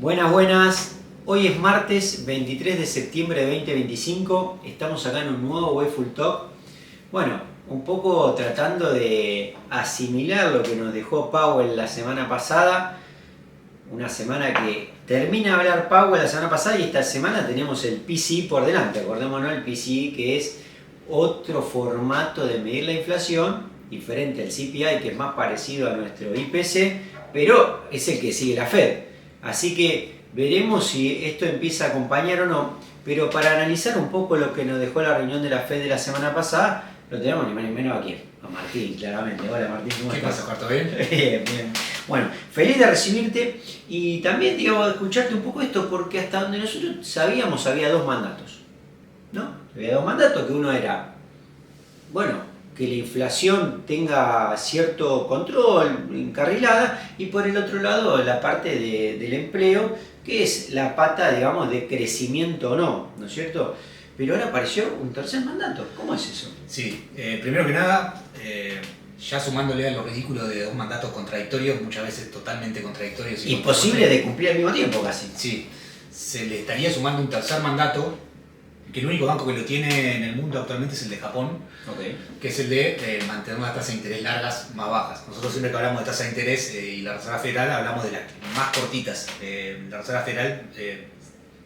Buenas, buenas. Hoy es martes 23 de septiembre de 2025. Estamos acá en un nuevo Wayful Talk. Bueno, un poco tratando de asimilar lo que nos dejó Powell la semana pasada. Una semana que termina de hablar Powell la semana pasada y esta semana tenemos el PCE por delante. Acordémonos, el PCE que es otro formato de medir la inflación, diferente al CPI, que es más parecido a nuestro IPC, pero es el que sigue la Fed. Así que veremos si esto empieza a acompañar o no, pero para analizar un poco lo que nos dejó la reunión de la Fed de la semana pasada, lo tenemos ni más ni menos aquí, a Martín, claramente. Hola Martín, ¿cómo ¿Qué estás? pasa, Carto? ¿Bien? Bien, bien. Bueno, feliz de recibirte y también, digamos, de escucharte un poco esto, porque hasta donde nosotros sabíamos había dos mandatos, ¿no? Había dos mandatos, que uno era, bueno, que la inflación tenga cierto control, encarrilada, y por el otro lado la parte del empleo, que es la pata, digamos, de crecimiento o no, ¿no es cierto? Pero ahora apareció un tercer mandato. ¿Cómo es eso? Sí, primero que nada, ya sumándole a lo ridículo de dos mandatos contradictorios, muchas veces totalmente contradictorios. Imposible de cumplir al mismo tiempo casi. Sí, se le estaría sumando un tercer mandato, que el único banco que lo tiene en el mundo actualmente es el de Japón, que es el de mantener unas tasas de interés largas más bajas. Nosotros siempre que hablamos de tasas de interés y la Reserva Federal hablamos de las más cortitas. La Reserva Federal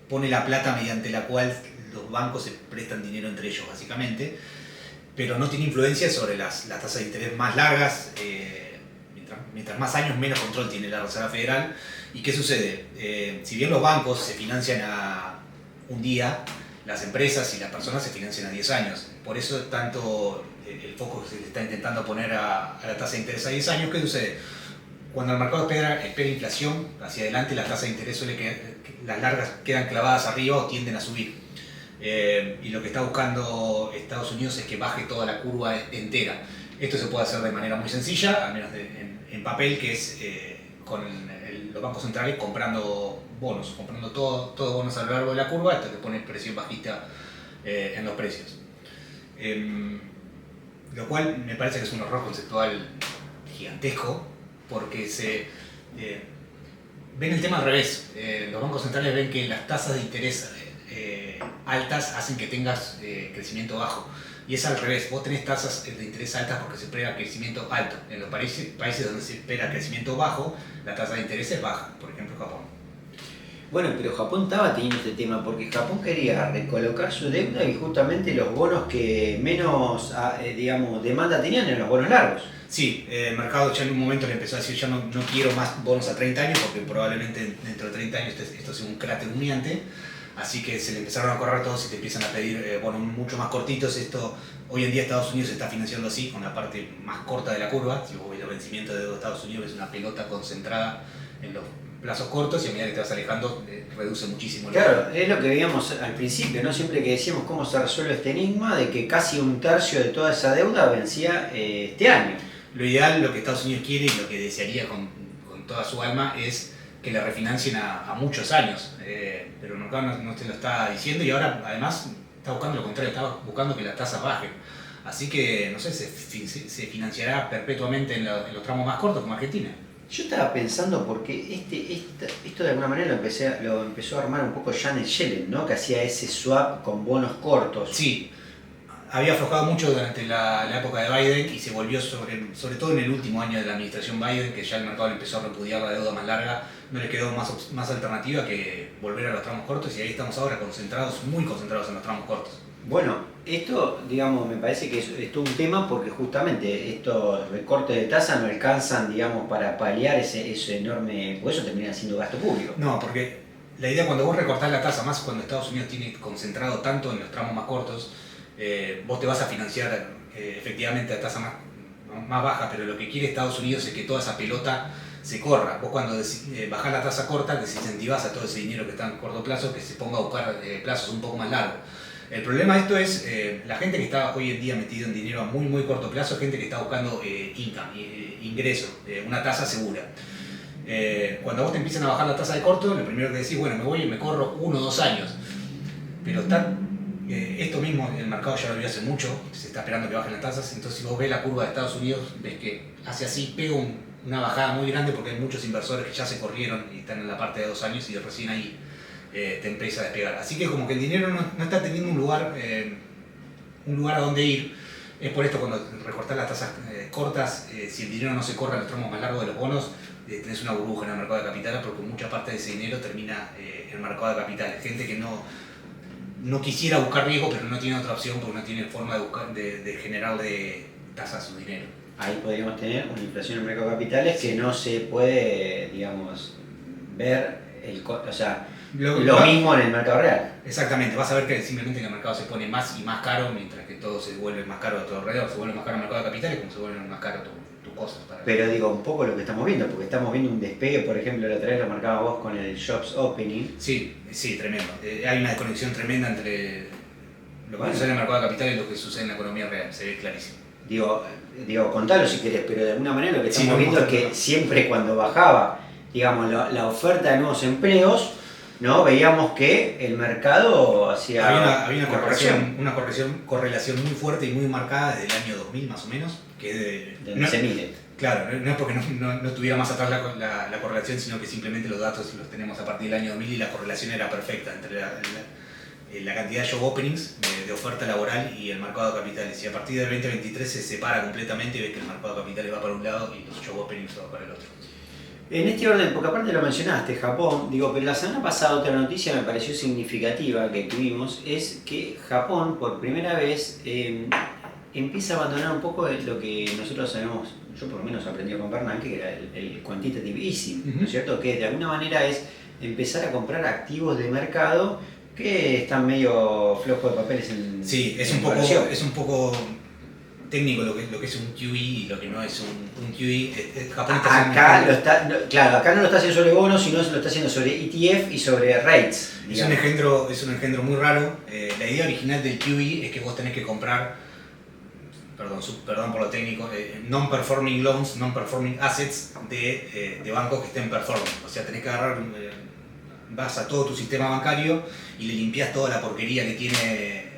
pone la plata mediante la cual los bancos se prestan dinero entre ellos básicamente, pero no tiene influencia sobre las tasas de interés más largas. Mientras más años, menos control tiene la Reserva Federal. ¿Y qué sucede? Si bien los bancos se financian a un día, las empresas y las personas se financian a 10 años. Por eso tanto el foco que se está intentando poner a la tasa de interés a 10 años. ¿Qué sucede? Cuando el mercado espera inflación hacia adelante, la tasa de interés las largas quedan clavadas arriba o tienden a subir. Y lo que está buscando Estados Unidos es que baje toda la curva entera. Esto se puede hacer de manera muy sencilla, al menos en papel, que es con los bancos centrales comprando bonos, comprando todo bonos a lo largo de la curva hasta que pone presión bajista en los precios. Lo cual me parece que es un error conceptual gigantesco, porque ven el tema al revés. Los bancos centrales ven que las tasas de interés altas hacen que tengas crecimiento bajo. Y es al revés, vos tenés tasas de interés altas porque se espera crecimiento alto. En los países donde se espera crecimiento bajo, la tasa de interés es baja, por ejemplo Japón. Bueno, pero Japón estaba teniendo este tema porque Japón quería recolocar su deuda y justamente los bonos que menos, digamos, demanda tenían eran los bonos largos. Sí, el mercado ya en un momento le empezó a decir ya no quiero más bonos a 30 años porque probablemente dentro de 30 años esto sea un cráter humeante. Así que se le empezaron a correr todos y te empiezan a pedir bonos mucho más cortitos. Hoy en día Estados Unidos se está financiando así, con la parte más corta de la curva. Si vos ves el vencimiento de Estados Unidos, es una pelota concentrada en los plazos cortos y a medida que te vas alejando reduce muchísimo. Claro, es lo que veíamos al principio, ¿no? Siempre que decíamos cómo se resuelve este enigma de que casi un tercio de toda esa deuda vencía este año. Lo ideal, lo que Estados Unidos quiere y lo que desearía con toda su alma es que le refinancien a muchos años, pero el mercado no te lo está diciendo y ahora además está buscando lo contrario, está buscando que las tasas bajen. Así que, no sé, se financiará perpetuamente en los tramos más cortos como Argentina. Yo estaba pensando porque esto de alguna manera lo empezó a armar un poco Janet Yellen, ¿no? Que hacía ese swap con bonos cortos. Sí, había aflojado mucho durante la época de Biden y se volvió sobre todo en el último año de la administración Biden, que ya el mercado le empezó a repudiar la deuda más larga, no le quedó más alternativa que volver a los tramos cortos y ahí estamos ahora muy concentrados en los tramos cortos. Bueno, esto, digamos, me parece que es todo un tema porque justamente estos recortes de tasa no alcanzan, digamos, para paliar ese enorme, por eso terminan siendo gasto público. No, porque la idea cuando vos recortás la tasa, más cuando Estados Unidos tiene concentrado tanto en los tramos más cortos, vos te vas a financiar efectivamente a tasa más baja, pero lo que quiere Estados Unidos es que toda esa pelota se corra. Vos cuando bajás la tasa corta, desincentivás a todo ese dinero que está en corto plazo que se ponga a buscar plazos un poco más largos. El problema de esto es la gente que está hoy en día metido en dinero a muy corto plazo, gente que está buscando ingreso, una tasa segura. Cuando vos te empiezan a bajar la tasa de corto, lo primero que decís, bueno, me voy y me corro 1 o 2 años. Pero esto mismo el mercado ya lo vio hace mucho, se está esperando que bajen las tasas, entonces si vos ves la curva de Estados Unidos, ves que hace así, pega un una bajada muy grande porque hay muchos inversores que ya se corrieron y están en la parte de 2 años y recién ahí te empieza a despegar. Así que como que el dinero no está teniendo un lugar a donde ir. Es por esto cuando recortás las tasas cortas, si el dinero no se corre a los tramos más largos de los bonos, tenés una burbuja en el mercado de capitales porque mucha parte de ese dinero termina en el mercado de capitales. Gente que no quisiera buscar riesgo, pero no tiene otra opción porque no tiene forma de generarle tasas a su dinero. Ahí podríamos tener una inflación en el mercado de capitales que no se puede, digamos, ver, lo mismo en el mercado real. Exactamente, vas a ver que simplemente en el mercado se pone más y más caro, mientras que todo se vuelve más caro a todo alrededor. Se vuelve más caro el mercado de capitales como se vuelven más caros tus cosas. Pero digo, un poco lo que estamos viendo, porque estamos viendo un despegue, por ejemplo, la otra vez lo marcaba vos con el Shops Opening. Sí, tremendo. Hay una desconexión tremenda entre lo que sucede en el mercado de capitales y lo que sucede en la economía real, se ve clarísimo. Digo, contalo si querés, pero de alguna manera lo que estamos viendo es que siempre cuando bajaba, digamos, la oferta de nuevos empleos, ¿no? Veíamos que el mercado hacía había una correlación muy fuerte y muy marcada desde el año 2000 más o menos, que se mide. Claro, no es porque no estuviera más atrás la correlación, sino que simplemente los datos los tenemos a partir del año 2000 y la correlación era perfecta entre la cantidad de job openings de oferta laboral y el mercado de capitales. Y a partir del 2023 se separa completamente y ves que el mercado de capitales va para un lado y los job openings van para el otro. En este orden, porque aparte lo mencionaste, Japón, pero la semana pasada otra noticia me pareció significativa que tuvimos es que Japón por primera vez empieza a abandonar un poco lo que nosotros sabemos, yo por lo menos aprendí con Bernanke, que era el quantitative easing, ¿no es cierto? Que de alguna manera es empezar a comprar activos de mercado que están medio flojos de papeles en Sí, es un poco técnico lo que es un QE y lo que no es un QE. Japón acá no lo está haciendo sobre bonos, sino lo está haciendo sobre ETF y sobre rates. Es un engendro muy raro. La idea original del QE es que vos tenés que comprar, perdón por lo técnico, non-performing loans, non-performing assets de bancos que estén performing. O sea, tenés que agarrar, vas a todo tu sistema bancario y le limpias toda la porquería que tiene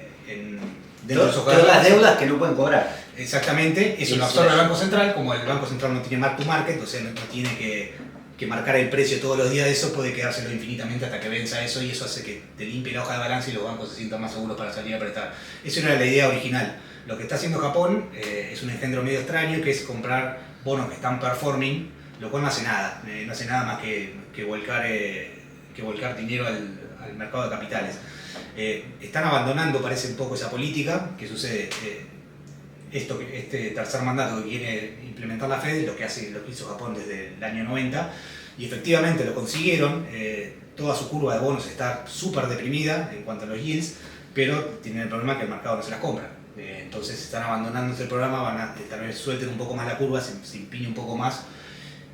dentro de esos todas las deudas que no pueden cobrar. Exactamente, eso lo absorbe el Banco Central. Como el Banco Central no tiene mark to market, o sea, no tiene que marcar el precio todos los días de eso, puede quedárselo infinitamente hasta que venza eso, y eso hace que te limpie la hoja de balance y los bancos se sientan más seguros para salir a prestar. Esa no era la idea original. Lo que está haciendo Japón es un engendro medio extraño, que es comprar bonos que están performing, lo cual no hace nada. No hace nada más que volcar dinero al mercado de capitales. Están abandonando, parece, un poco esa política. ¿Qué sucede? Este tercer mandato que quiere implementar la Fed es lo que hizo Japón desde el año 90, y efectivamente lo consiguieron. Toda su curva de bonos está súper deprimida en cuanto a los yields, pero tienen el problema que el mercado no se las compra. Entonces están abandonando ese programa, tal vez suelten un poco más la curva, se empiñe un poco más,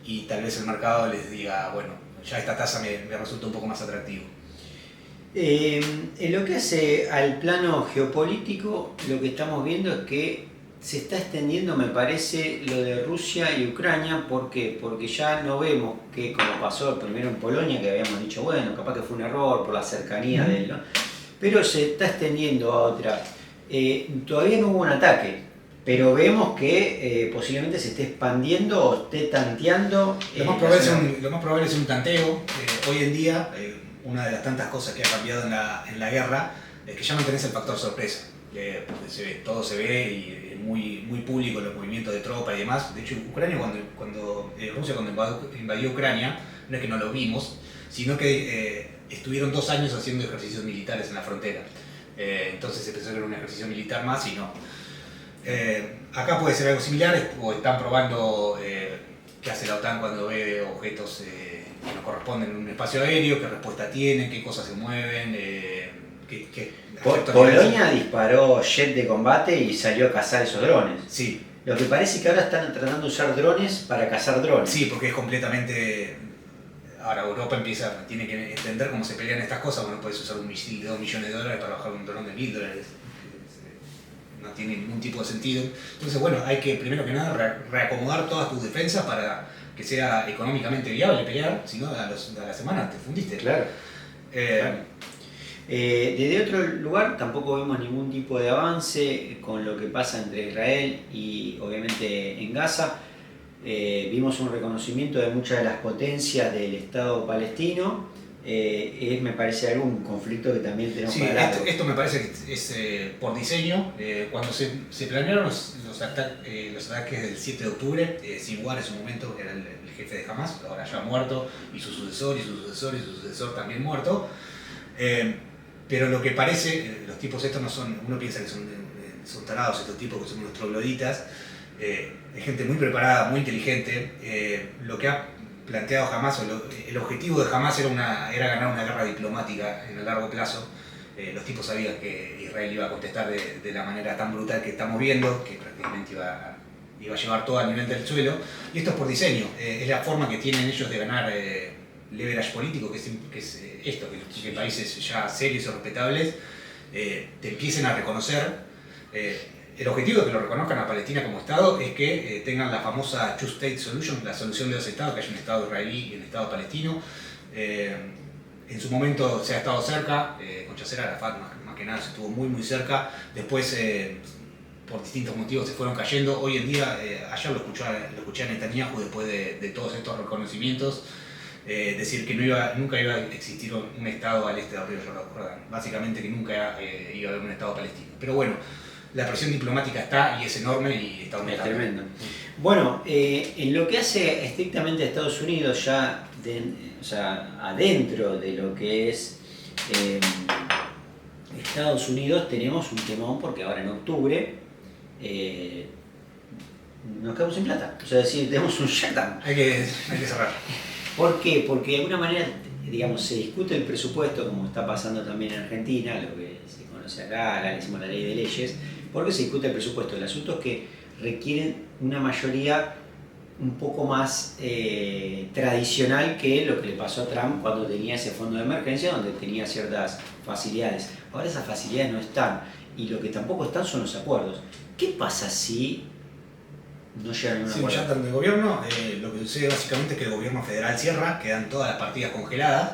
y tal vez el mercado les diga, bueno, ya esta tasa me resulta un poco más atractivo. En lo que hace al plano geopolítico, lo que estamos viendo es que se está extendiendo, me parece, lo de Rusia y Ucrania. ¿Por qué? Porque ya no vemos que, como pasó primero en Polonia, que habíamos dicho, bueno, capaz que fue un error por la cercanía de él, ¿no? Pero se está extendiendo a otra. Todavía no hubo un ataque, pero vemos que posiblemente se esté expandiendo o esté tanteando. Lo más probable es un tanteo. Hoy en día, una de las tantas cosas que ha cambiado en la guerra es que ya no tenés el factor sorpresa. Todo se ve y es muy público los movimientos de tropa y demás. De hecho, Ucrania, Rusia cuando invadió Ucrania, no es que no lo vimos, sino que estuvieron 2 años haciendo ejercicios militares en la frontera. Entonces se pensó que era un ejercicio militar más y no. Acá puede ser algo similar, o están probando qué hace la OTAN cuando ve objetos que no corresponden en un espacio aéreo, qué respuesta tienen, qué cosas se mueven. Polonia disparó jet de combate y salió a cazar esos drones. Sí. Lo que parece que ahora están tratando de usar drones para cazar drones. Sí, porque es completamente... Ahora Europa tiene que entender cómo se pelean estas cosas. Bueno, puedes usar un misil de $2 millones para bajar un dron de $1.000. No tiene ningún tipo de sentido. Entonces, bueno, hay que primero que nada reacomodar todas tus defensas para que sea económicamente viable pelear, si no a la semana te fundiste. Claro. Desde otro lugar tampoco vemos ningún tipo de avance con lo que pasa entre Israel y obviamente en Gaza. vimos un reconocimiento de muchas de las potencias del Estado palestino. Me parece un conflicto que también tenemos que hablar. Esto me parece que es por diseño. Cuando se planearon los ataques del 7 de octubre, Sinwar en su momento era el jefe de Hamas, ahora ya muerto, y su sucesor, y su sucesor, y su sucesor también muerto. Pero lo que parece, los tipos estos no son, uno piensa que son tarados estos tipos, que son unos trogloditas, es gente muy preparada, muy inteligente. Lo que ha planteado Hamas, el objetivo de Hamas era ganar una guerra diplomática en el largo plazo. Los tipos sabían que Israel iba a contestar de la manera tan brutal que estamos viendo, que prácticamente iba a llevar todo al nivel del suelo, y esto es por diseño. Es la forma que tienen ellos de ganar leverage político, que es esto, que países ya serios y respetables te empiecen a reconocer. El objetivo de que lo reconozcan a Palestina como Estado es que tengan la famosa Two-State Solution, la solución de dos estados, que haya un Estado israelí y un Estado palestino. En su momento se ha estado cerca, con Yasser Arafat más que nada se estuvo muy cerca, después por distintos motivos se fueron cayendo. Hoy en día, ayer lo escuché a Netanyahu después de todos estos reconocimientos, decir que nunca iba a existir un Estado al este del río Jordán, básicamente que nunca iba a haber un Estado palestino. Pero bueno, la presión diplomática está y es enorme y está aumentando. Es tremendo. Bueno, en lo que hace estrictamente a Estados Unidos, ya adentro de lo que es Estados Unidos, tenemos un temón porque ahora en octubre nos quedamos sin plata. O sea, decir, tenemos un shutdown. Hay que cerrar. ¿Por qué? Porque de alguna manera, digamos, se discute el presupuesto, como está pasando también en Argentina, lo que se conoce acá, le decimos la ley de leyes, porque se discute el presupuesto. El asunto es que requieren una mayoría un poco más tradicional que lo que le pasó a Trump cuando tenía ese fondo de emergencia, donde tenía ciertas facilidades. Ahora esas facilidades no están, y lo que tampoco están son los acuerdos. ¿Qué pasa si no llegan a un acuerdo? Si un shutdown del gobierno, lo que sucede básicamente es que el gobierno federal cierra, quedan todas las partidas congeladas,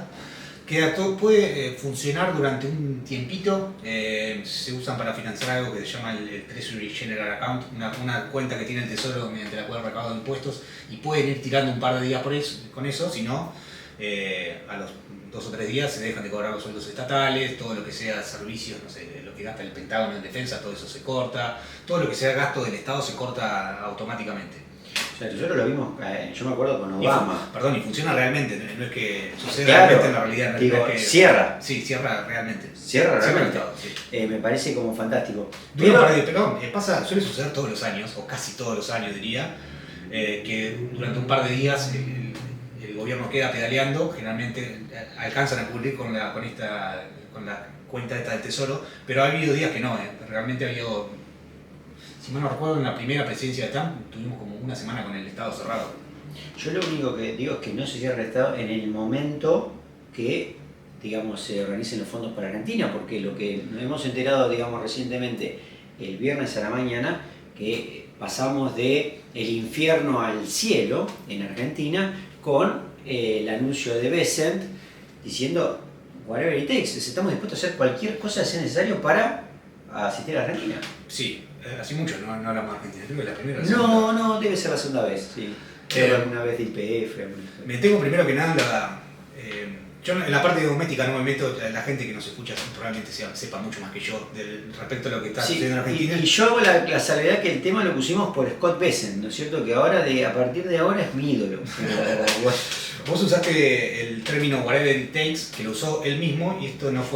puede funcionar durante un tiempito. Se usan para financiar algo que se llama el Treasury General Account, una cuenta que tiene el Tesoro mediante la cual recauda impuestos, y pueden ir tirando un par de días con eso, si no, a los 2 o 3 días se dejan de cobrar los sueldos estatales, todo lo que sea servicios, no sé, lo que gasta el Pentágono en defensa, todo eso se corta, todo lo que sea gasto del Estado se corta automáticamente. O sea, nosotros lo vimos, yo me acuerdo con Obama. Y funciona realmente, no es que suceda claro, realmente en la realidad. Digo, que, cierra. Sí, cierra realmente. Cierra realmente. Estado, sí. Me parece como fantástico. Suele suceder todos los años, o casi todos los años diría, que durante un par de días el gobierno queda pedaleando, generalmente alcanzan a cubrir con la cuenta esta del Tesoro, pero ha habido días que no, realmente ha habido, si mal no recuerdo, en la primera presidencia de Trump tuvimos como una semana con el Estado cerrado. Yo lo único que digo es que no se cierra el Estado en el momento que, digamos, se organicen los fondos para Argentina, porque lo que nos hemos enterado, digamos, recientemente, el viernes a la mañana, que pasamos de el infierno al cielo en Argentina con el anuncio de Bessent diciendo whatever it takes, estamos dispuestos a hacer cualquier cosa que sea necesario para asistir a Argentina. Sí, hace mucho no hablamos de Argentina, creo que la primera. No, debe ser la segunda vez, sí. Alguna vez de IPF. Me tengo primero que nada, yo en la parte doméstica no me meto, la gente que nos escucha probablemente sepa mucho más que yo respecto a lo que está sucediendo en Argentina. Y yo hago la salvedad que el tema lo pusimos por Scott Bessent, ¿no es cierto? Que ahora, a partir de ahora, es mi ídolo. Vos usaste el término whatever it takes, que lo usó él mismo, y esto no es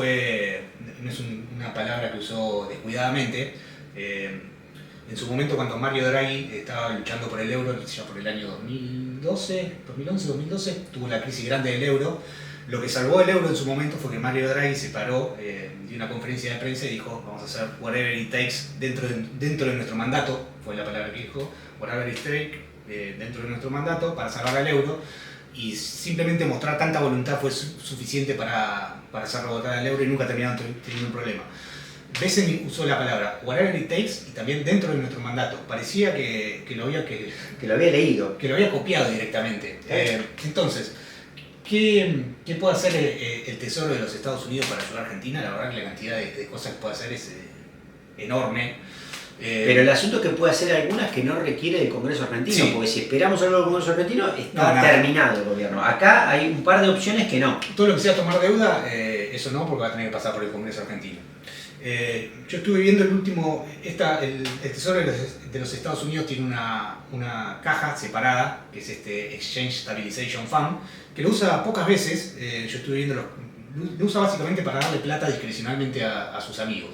una palabra que usó descuidadamente. En su momento, cuando Mario Draghi estaba luchando por el euro, ya por el año 2011, tuvo la crisis grande del euro. Lo que salvó el euro en su momento fue que Mario Draghi se paró de una conferencia de prensa y dijo: vamos a hacer whatever it takes dentro de nuestro mandato, fue la palabra que dijo, whatever it takes dentro de nuestro mandato para salvar al euro. Y simplemente mostrar tanta voluntad fue suficiente para hacer rebotar al euro y nunca terminaron teniendo un problema. Bessent usó la palabra whatever it takes y también dentro de nuestro mandato. Parecía que lo había leído. Que lo había copiado directamente. Entonces, ¿qué puede hacer el Tesoro de los Estados Unidos para ayudar a Argentina? La verdad que la cantidad de cosas que puede hacer es enorme. Pero el asunto es que puede hacer algunas que no requiere del Congreso argentino, sí. Porque si esperamos algo del Congreso argentino, está terminado el gobierno. Acá hay un par de opciones que no. Todo lo que sea tomar deuda, eso no, porque va a tener que pasar por el Congreso argentino. Yo estuve viendo el último, el Tesoro de los Estados Unidos tiene una caja separada, que es este Exchange Stabilization Fund, que lo usa pocas veces. Yo estuve viendo, lo usa básicamente para darle plata discrecionalmente a sus amigos.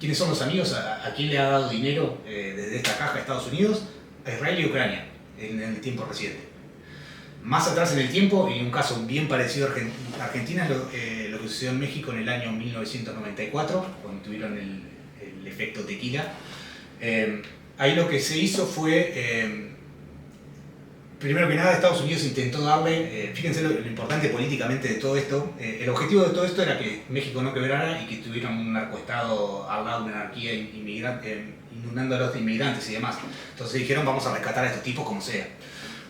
¿Quiénes son los amigos? ¿A quién le ha dado dinero desde esta caja a Estados Unidos? A Israel y Ucrania, en el tiempo reciente. Más atrás en el tiempo, y un caso bien parecido a Argentina, es lo que sucedió en México en el año 1994, cuando tuvieron el efecto tequila. Ahí lo que se hizo fue, primero que nada, Estados Unidos intentó darle, fíjense lo importante políticamente de todo esto, el objetivo de todo esto era que México no quebrara y que tuviera un narcoestado al lado, una anarquía inundándolos de inmigrantes y demás. Entonces dijeron, vamos a rescatar a estos tipos como sea.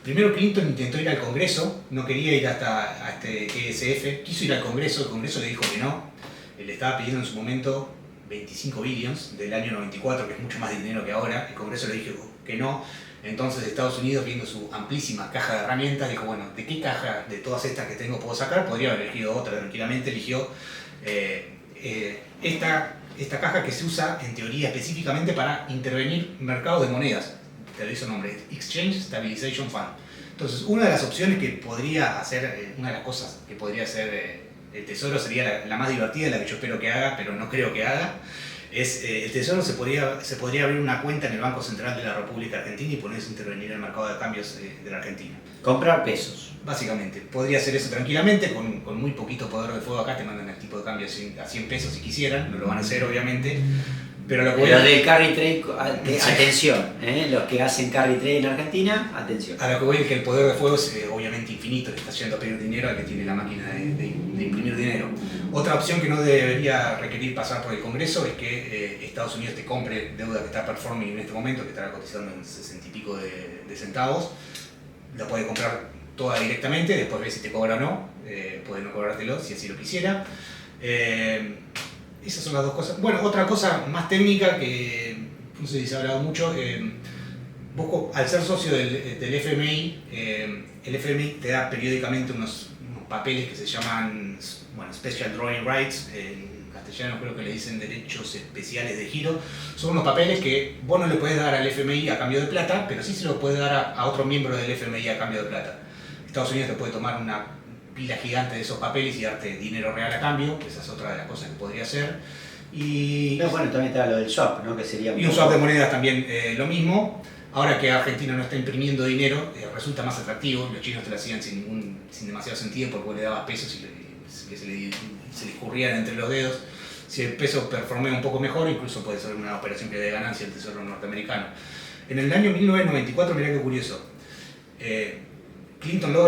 Primero Clinton intentó ir al Congreso, no quería ir hasta este ESF, quiso ir al Congreso, el Congreso le dijo que no. Le estaba pidiendo en su momento 25 billions del año 94, que es mucho más dinero que ahora. El Congreso le dijo que no. Entonces Estados Unidos, viendo su amplísima caja de herramientas, dijo, bueno, ¿de qué caja de todas estas que tengo puedo sacar? Podría haber elegido otra, tranquilamente eligió esta caja que se usa en teoría específicamente para intervenir en mercados de monedas. Te doy su nombre, Exchange Stabilization Fund. Entonces, una de las opciones que podría hacer, una de las cosas que podría hacer el Tesoro sería la más divertida, la que yo espero que haga, pero no creo que haga, es el Tesoro se podría abrir una cuenta en el Banco Central de la República Argentina y ponerse a intervenir en el mercado de cambios de la Argentina. Comprar pesos. Básicamente, podría hacer eso tranquilamente, con muy poquito poder de fuego acá, te mandan el tipo de cambio a 100 pesos si quisieran, no lo van a hacer obviamente. Pero lo que los del carry trade, atención, los que hacen carry trade en Argentina, atención. A lo que voy es que el poder de fuego es obviamente infinito, le está yendo a pedir dinero al que tiene la máquina de imprimir dinero. Otra opción que no debería requerir pasar por el Congreso es que Estados Unidos te compre deuda que está performing en este momento, que está cotizando en 60 y pico de centavos, la puede comprar toda directamente, después ve si te cobra o no, puede no cobrártelo si así lo quisiera. Esas son las dos cosas. Bueno, otra cosa más técnica que no sé si se ha hablado mucho, vos al ser socio del FMI, el FMI te da periódicamente unos papeles que se llaman Special Drawing Rights, en castellano creo que le dicen derechos especiales de giro. Son unos papeles que vos no le podés dar al FMI a cambio de plata, pero sí se los podés dar a otro miembro del FMI a cambio de plata. Estados Unidos te puede tomar una pila gigante de esos papeles y darte dinero real a cambio, esa es otra de las cosas que podría hacer. Y no, bueno, también está lo del swap, ¿no? Que sería un swap de monedas también lo mismo. Ahora que Argentina no está imprimiendo dinero, resulta más atractivo. Los chinos te lo hacían sin demasiado sentido porque vos le dabas pesos y se le escurrían entre los dedos. Si el peso performea un poco mejor, incluso puede ser una operación que dé ganancia el Tesoro norteamericano. En el año 1994, mirá qué curioso, Clinton lo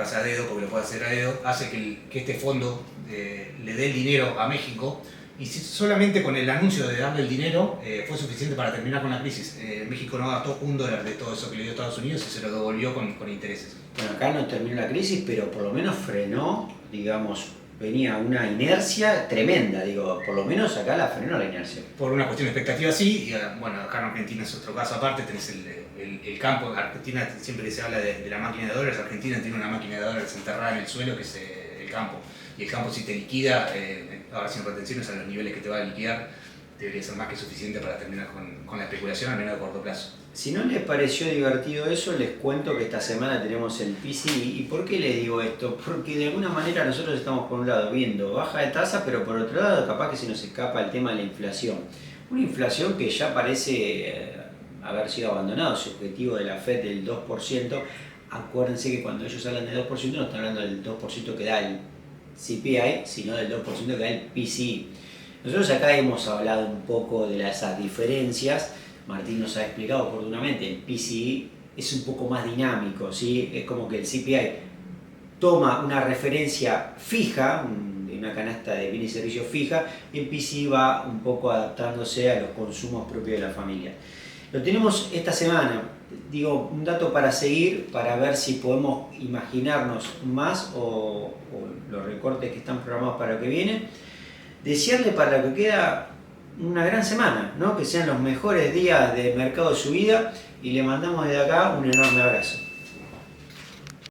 hace a dedo porque lo puede hacer a dedo, hace que este fondo le dé el dinero a México, y solamente con el anuncio de darle el dinero fue suficiente para terminar con la crisis. México no gastó $1 de todo eso que le dio Estados Unidos y se lo devolvió con intereses. Bueno, acá no terminó la crisis, pero por lo menos frenó, digamos, venía una inercia tremenda, digo, por lo menos acá la frenó la inercia. Por una cuestión de expectativa sí, y bueno, acá en Argentina es otro caso aparte, tenés el campo. Argentina, siempre que se habla de la máquina de dólares, Argentina tiene una máquina de dólares enterrada en el suelo que es el campo. Y el campo, si te liquida, ahora sin retenciones a los niveles que te va a liquidar, debería ser más que suficiente para terminar con la especulación, al menos a corto plazo. Si no les pareció divertido eso, les cuento que esta semana tenemos el PCI. ¿Y por qué les digo esto? Porque de alguna manera nosotros estamos por un lado viendo baja de tasa, pero por otro lado capaz que se nos escapa el tema de la inflación. Una inflación que ya parece haber sido abandonado, su objetivo de la FED del 2%. Acuérdense que cuando ellos hablan del 2% no están hablando del 2% que da el CPI, sino del 2% que da el PCI. Nosotros acá hemos hablado un poco de esas diferencias. Martín nos ha explicado oportunamente, el PCI es un poco más dinámico, ¿sí? Es como que el CPI toma una referencia fija, de una canasta de bienes y servicios fija, y el PCI va un poco adaptándose a los consumos propios de la familia. Lo tenemos esta semana, digo, un dato para seguir, para ver si podemos imaginarnos más o los recortes que están programados para lo que viene. Desearle para lo que queda una gran semana, ¿no? Que sean los mejores días de mercado de su vida y le mandamos desde acá un enorme abrazo.